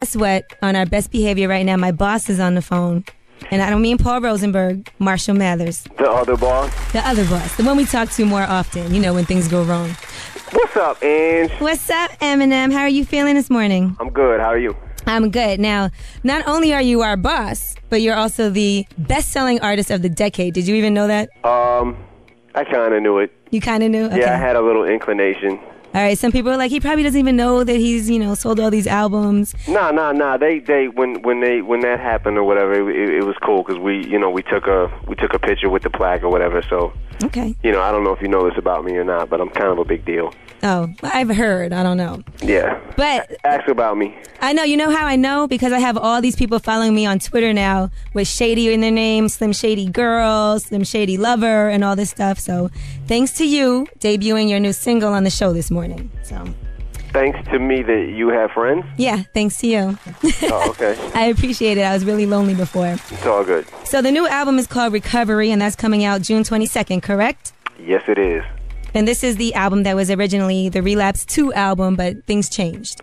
Guess what? On our best behavior right now, my boss is on the phone. And I don't mean Paul Rosenberg, Marshall Mathers. The other boss? The other boss. The one we talk to more often, you know, when things go wrong. What's up, Ange? What's up, Eminem? How are you feeling this morning? I'm good. How are you? I'm good. Now, not only are you our boss, but you're also the best-selling artist of the decade. Did you even know that? I kind of knew it. You kind of knew? Okay. Yeah, I had a little inclination. All right, some people are like, he probably doesn't even know that he's, you know, sold all these albums. Nah. They when that happened or whatever, it was cool because we took a picture with the plaque or whatever. So okay, you know, I don't know if you know this about me or not, but I'm kind of a big deal. Oh, I've heard. I don't know. Yeah. But ask about me. I know. You know how I know? Because I have all these people following me on Twitter now with Shady in their name, Slim Shady Girl, Slim Shady Lover, and all this stuff. So thanks to you debuting your new single on the show this morning. So thanks to me that you have friends? Yeah, thanks to you. Oh, okay. I appreciate it. I was really lonely before. It's all good. So the new album is called Recovery, and that's coming out June 22nd, correct? Yes, it is. And this is the album that was originally the Relapse 2 album, but things changed.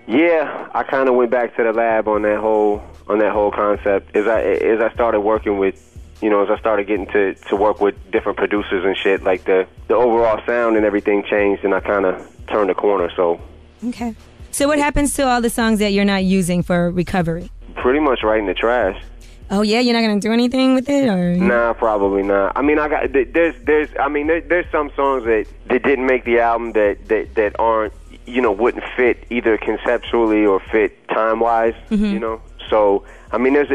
Yeah, I kind of went back to the lab on that whole concept as I started working with, you know, as I started getting to work with different producers and shit. Like the overall sound and everything changed, and I kind of turned a corner. So okay. So what happens to all the songs that you're not using for Recovery? Pretty much right in the trash. Oh yeah, you're not gonna do anything with it, or? Nah, probably not. I mean, there's some songs that didn't make the album that aren't, you know, wouldn't fit either conceptually or fit time wise. Mm-hmm. You know, so I mean, there's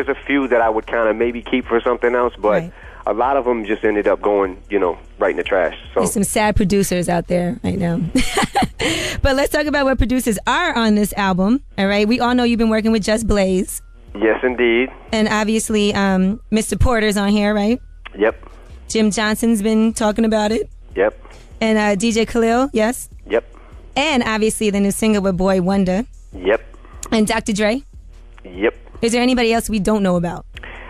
a few that I would kind of maybe keep for something else, but right. A lot of them just ended up going, you know, right in the trash. So there's some sad producers out there right now. But let's talk about what producers are on this album. All right, we all know you've been working with Just Blaze. Yes, indeed. And obviously, Mr. Porter's on here, right? Yep. Jim Johnson's been talking about it. Yep. And DJ Khalil, yes? Yep. And obviously the new single with Boy Wonder. Yep. And Dr. Dre? Yep. Is there anybody else we don't know about?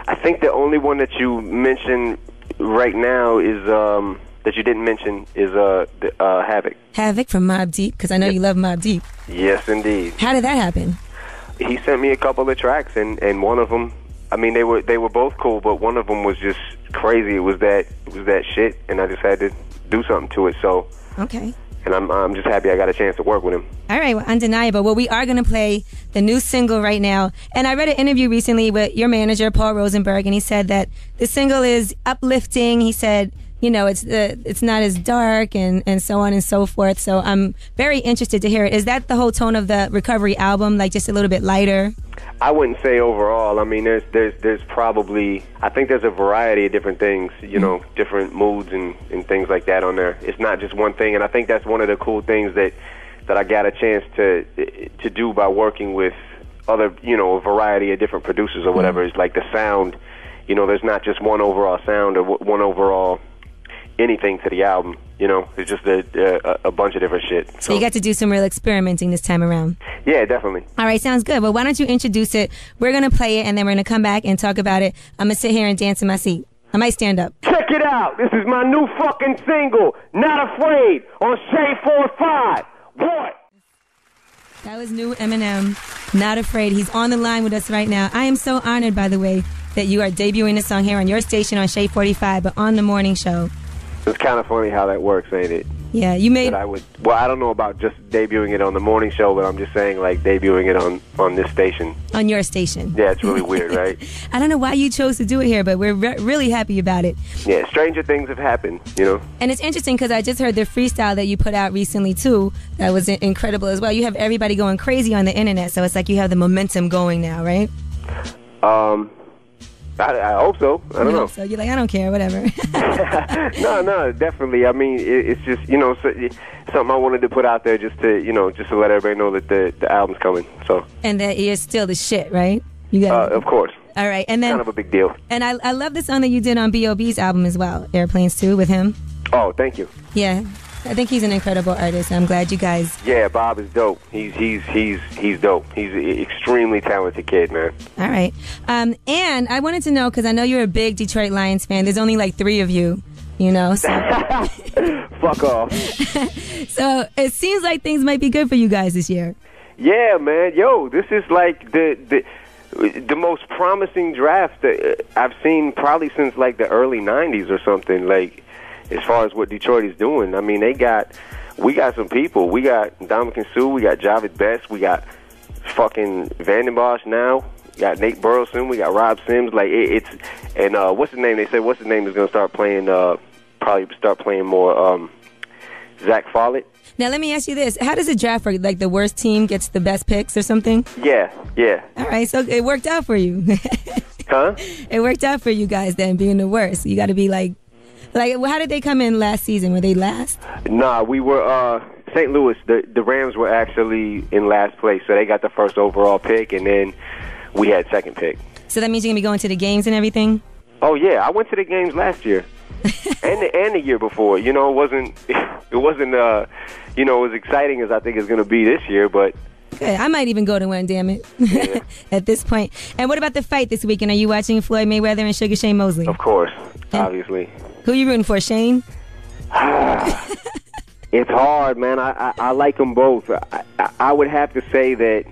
I think the only one that you mentioned right now is, that you didn't mention is Havoc. Havoc from Mobb Deep, because I know you love Mobb Deep. Yes, indeed. How did that happen? He sent me a couple of tracks, and one of them, I mean, they were both cool, but one of them was just crazy. It was that shit, and I just had to do something to it. So okay, and I'm just happy I got a chance to work with him. All right, well, undeniable. Well, we are going to play the new single right now, and I read an interview recently with your manager, Paul Rosenberg, and he said that the single is uplifting. He said, you know, it's not as dark and so on and so forth. So I'm very interested to hear it. Is that the whole tone of the Recovery album, like just a little bit lighter? I wouldn't say overall. I mean, there's probably, I think there's a variety of different things, you know, different moods and things like that on there. It's not just one thing, and I think that's one of the cool things that I got a chance to do by working with other, you know, a variety of different producers or whatever. It's like the sound, you know, there's not just one overall sound or one overall anything to the album, you know. It's just a bunch of different shit. So you got to do some real experimenting this time around. Yeah, definitely. All right, sounds good. Well, why don't you introduce it? We're going to play it, and then we're going to come back and talk about it. I'm going to sit here and dance in my seat. I might stand up. Check it out. This is my new fucking single, Not Afraid, on Shade 45. What? That was new Eminem, Not Afraid. He's on the line with us right now. I am so honored, by the way, that you are debuting this song here on your station on Shade 45, but on the morning show. It's kind of funny how that works, ain't it? Yeah, you made... Well, I don't know about just debuting it on the morning show, but I'm just saying, like, debuting it on this station. On your station. Yeah, it's really weird, right? I don't know why you chose to do it here, but we're really happy about it. Yeah, stranger things have happened, you know? And it's interesting because I just heard the freestyle that you put out recently, too. That was incredible as well. You have everybody going crazy on the internet, so it's like you have the momentum going now, right? I hope so. I don't know. So you're like, I don't care, whatever. No, definitely. I mean, it's just, you know, something I wanted to put out there just to, you know, just to let everybody know that the album's coming. So. And that you're still the shit, right? You got of course. All right, and then kind of a big deal. And I love the song that you did on B.O.B.'s album as well, Airplanes 2, with him. Oh, thank you. Yeah. I think he's an incredible artist. I'm glad you guys... Yeah, Bob is dope. He's dope. He's an extremely talented kid, man. All right. And I wanted to know, because I know you're a big Detroit Lions fan. There's only like 3 of you, you know. So. Fuck off. So it seems like things might be good for you guys this year. Yeah, man. Yo, this is like the most promising draft that I've seen probably since like the early '90s or something. Like, as far as what Detroit is doing, I mean, we got some people. We got Ndamukong Suh, we got Javid Best, we got fucking Vanden Bosch now. We got Nate Burleson, we got Rob Sims. Like and what's his name? They said what's his name is going to start playing. Probably start playing more. Zach Follett. Now, let me ask you this. How does a draft work? Like, the worst team gets the best picks or something? Yeah. All right, so it worked out for you. Huh? It worked out for you guys then, being the worst. You got to be like, how did they come in last season? Were they last? Nah, we were, St. Louis, the Rams were actually in last place, so they got the first overall pick, and then we had second pick. So that means you're going to be going to the games and everything? Oh, yeah. I went to the games last year. and the year before. You know, it wasn't you know, as exciting as I think it's going to be this year, but good. I might even go to one, damn it. Yeah. At this point. And what about the fight this weekend? Are you watching Floyd Mayweather and Sugar Shane Mosley? Of course, obviously. Who are you rooting for, Shane? It's hard, man. I like them both. I would have to say that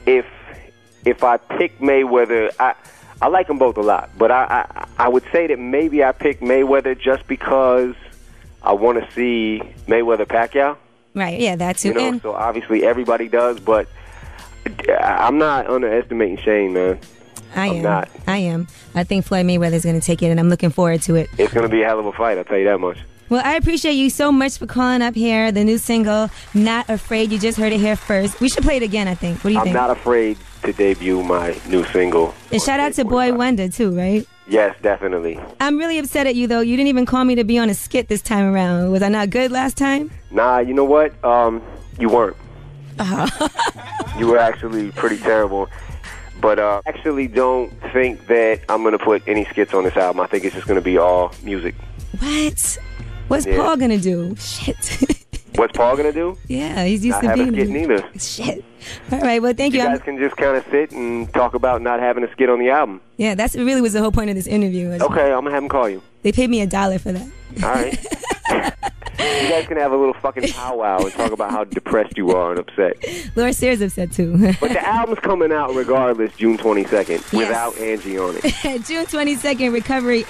if I pick Mayweather, I like them both a lot, but I would say that maybe I pick Mayweather just because I want to see Mayweather-Pacquiao. Right, yeah, that too. You know, so obviously everybody does, but I'm not underestimating Shane, man. I am. I think Floyd Mayweather is going to take it, and I'm looking forward to it. It's going to be a hell of a fight, I'll tell you that much. Well, I appreciate you so much for calling up here. The new single, Not Afraid. You just heard it here first. We should play it again, I think. What do you think? I'm not afraid to debut my new single. And shout out to Boy Wonder, too, right? Yes, definitely. I'm really upset at you, though. You didn't even call me to be on a skit this time around. Was I not good last time? Nah, you know what? You weren't. You were actually pretty terrible. But I actually don't think that I'm going to put any skits on this album. I think it's just going to be all music. What? What's Paul going to do? Shit. What's Paul going to do? Yeah, he's used to being... Not have a skit neither. Shit. All right, well, thank you. You guys can just kind of sit and talk about not having a skit on the album. Yeah, that's really was the whole point of this interview. Okay, I'm going to have him call you. They paid me $1 for that. All right. You guys can have a little fucking powwow and talk about how depressed you are and upset. Laura Sayers upset too. But the album's coming out regardless June 22nd without Angie on it. June 22nd, Recovery.